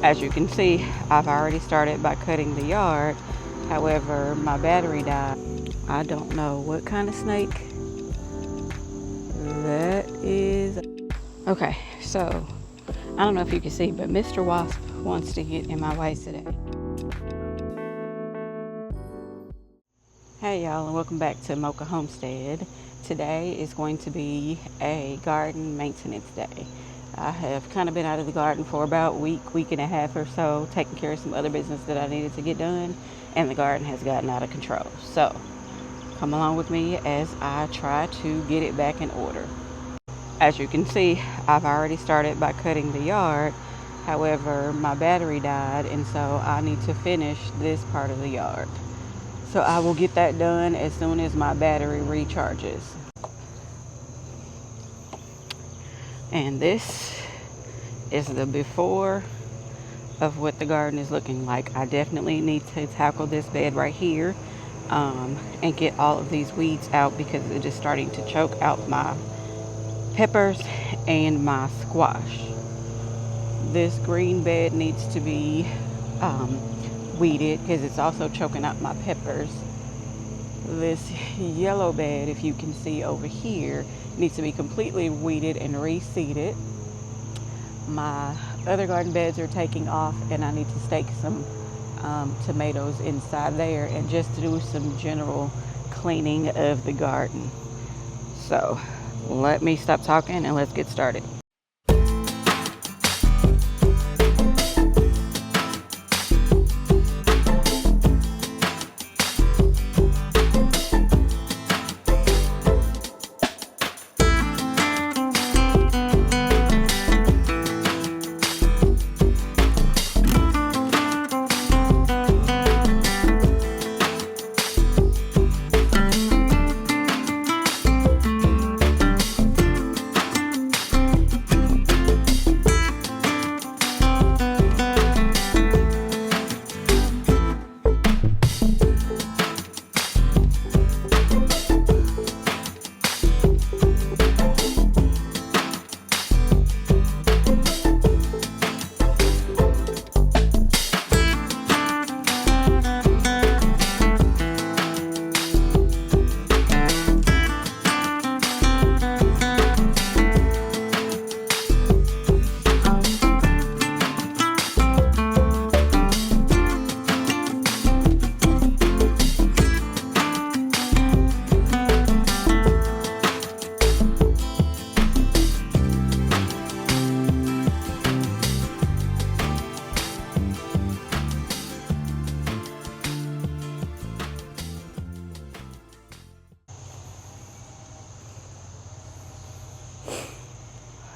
As you can see, I've already started by cutting the yard. However, my battery died. I don't know what kind of snake that is. Okay, so I don't know if you can see, but Mr. Wasp wants to get in my way today. Hey y'all, and welcome back to Mocha Homestead. Today is going to be a garden maintenance day. I have kind of been out of the garden for about a week and a half or so, taking care of some other business that I needed to get done, and the garden has gotten out of control. So come along with me as I try to get it back in order. As you can see, I've already started by cutting the yard. However, my battery died, and so I need to finish this part of the yard. So I will get that done as soon as my battery recharges. And this is the before of what the garden is looking like. I definitely need to tackle this bed right here and get all of these weeds out because it is starting to choke out my peppers and my squash. This green bed needs to be weeded because it's also choking out my peppers. This yellow bed, if you can see over here, needs to be completely weeded and reseeded. My other garden beds are taking off, and I need to stake some tomatoes inside there and just do some general cleaning of the garden. So let me stop talking and let's get started.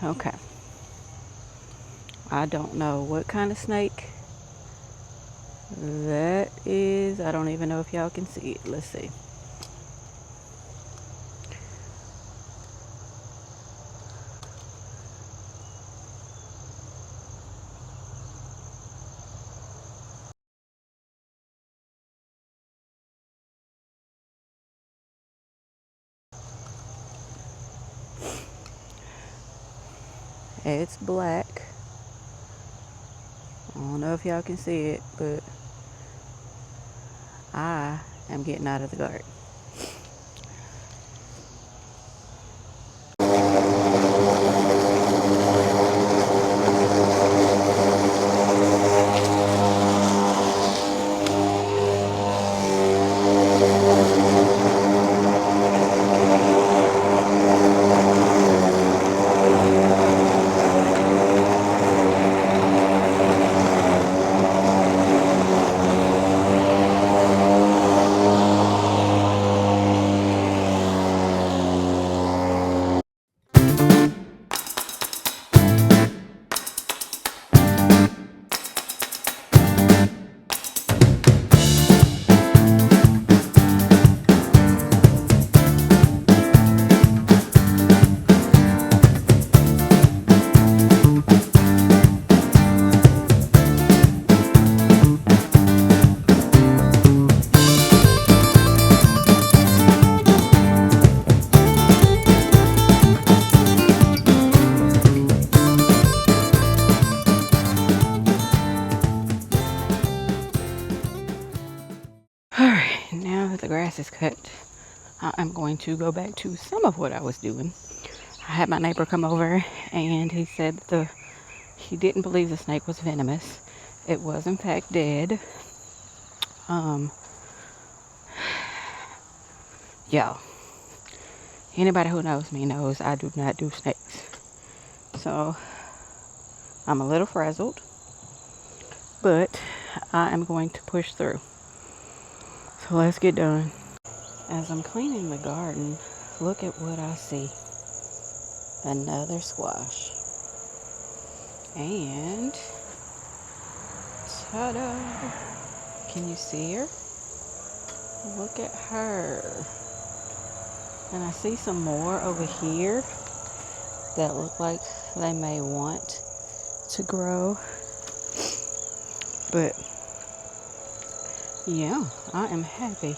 Okay. I don't know what kind of snake that is. I don't even know if y'all can see it. Let's see. It's black. I don't know if y'all can see it, but I am getting out of the garden. the grass is cut, I'm going to go back to some of what I was doing. I had my neighbor come over, and he said he didn't believe the snake was venomous. It was in fact dead. Yeah. Anybody who knows me knows I do not do snakes. So I'm a little frazzled, but I am going to push through. So let's get done. As I'm cleaning the garden, look at what I see. Another squash. And ta-da! Can you see her? Look at her. And I see some more over here that look like they may want to grow. But yeah, I am happy.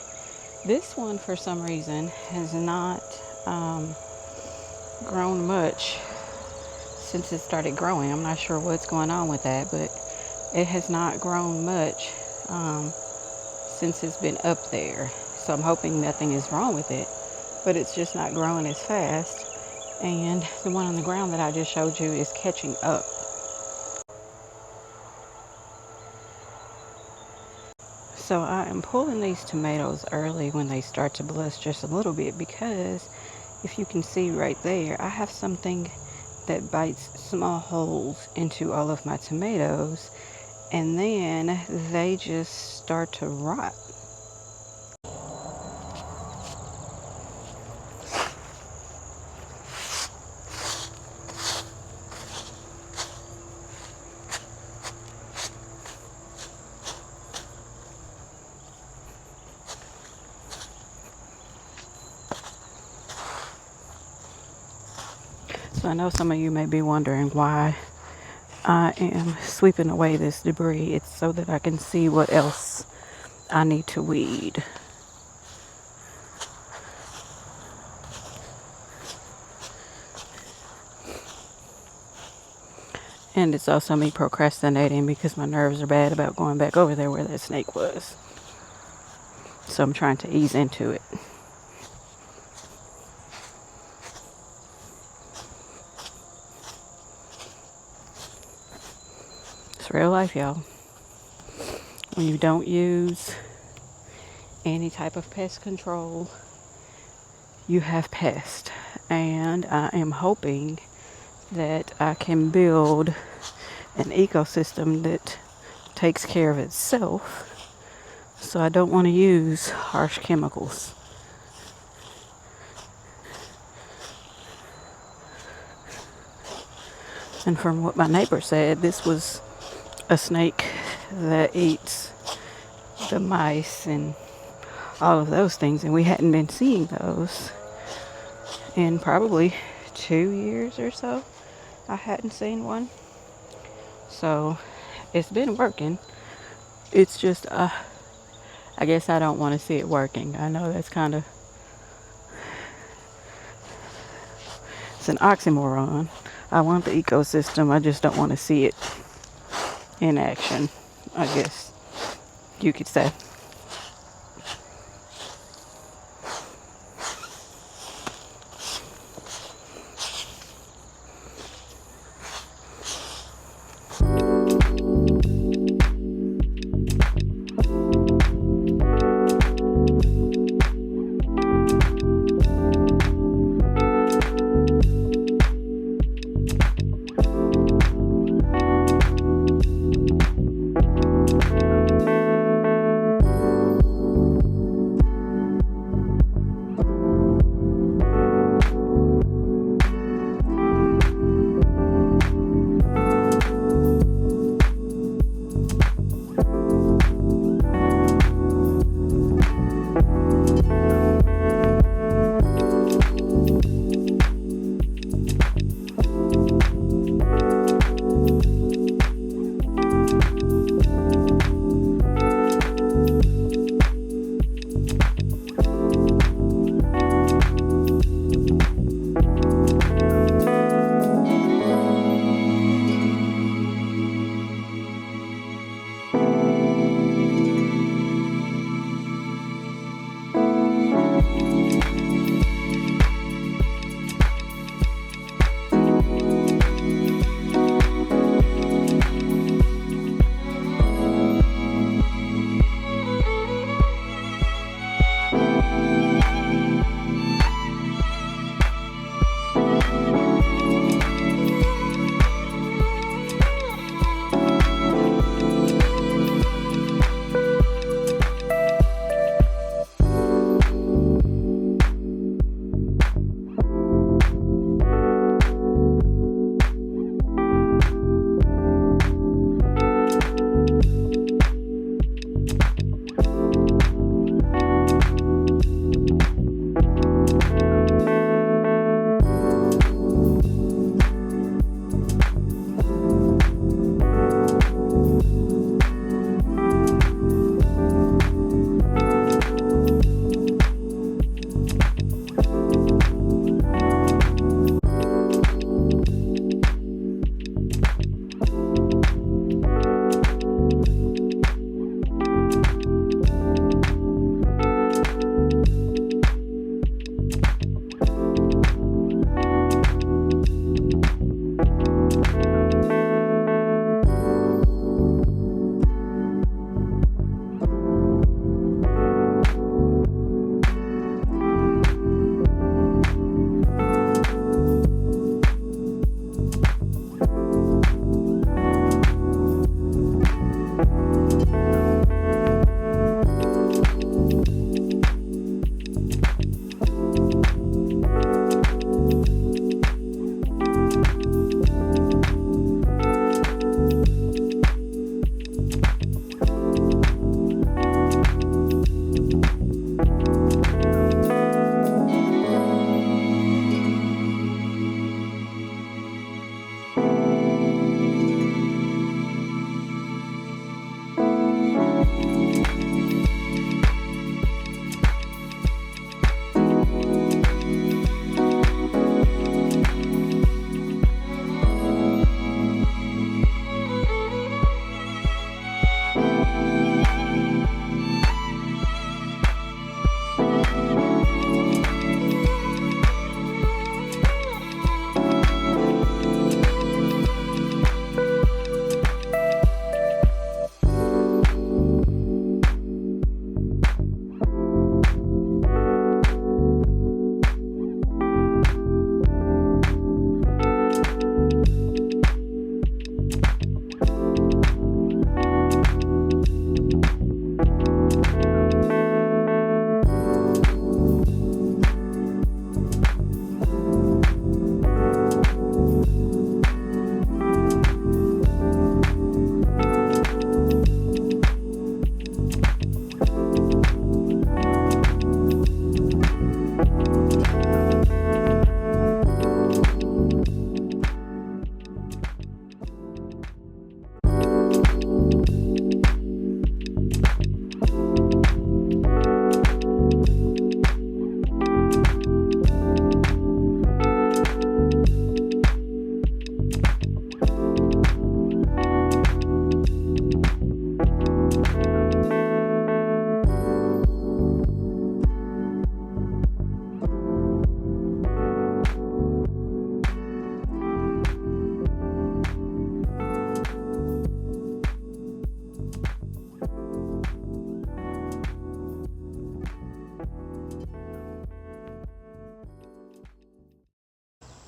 This one, for some reason, has not grown much since it started growing. I'm not sure what's going on with that, but it has not grown much since it's been up there. So I'm hoping nothing is wrong with it, but it's just not growing as fast. And the one on the ground that I just showed you is catching up. So I am pulling these tomatoes early when they start to blush just a little bit, because if you can see right there, I have something that bites small holes into all of my tomatoes, and then they just start to rot. So I know some of you may be wondering why I am sweeping away this debris. It's so that I can see what else I need to weed. And it's also me procrastinating because my nerves are bad about going back over there where that snake was. So I'm trying to ease into it. It's real life, y'all. When you don't use any type of pest control, you have pests. And I am hoping that I can build an ecosystem that takes care of itself. So I don't want to use harsh chemicals. And from what my neighbor said, this was a snake that eats the mice and all of those things, and we hadn't been seeing those in probably 2 years or so. I hadn't seen one. So it's been working. It's just I guess I don't want to see it working. I know that's kind of, it's an oxymoron. I want the ecosystem, I just don't want to see it in action, I guess you could say.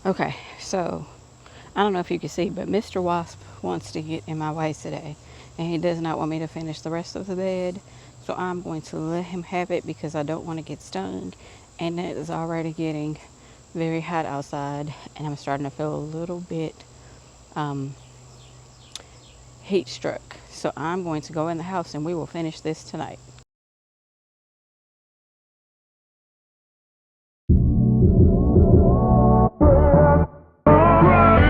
Okay, so I don't know if you can see, but Mr. Wasp wants to get in my way today, and he does not want me to finish the rest of the bed. So I'm going to let him have it because I don't want to get stung, and it is already getting very hot outside, and I'm starting to feel a little bit um, heat struck. So I'm going to go in the house and we will finish this tonight.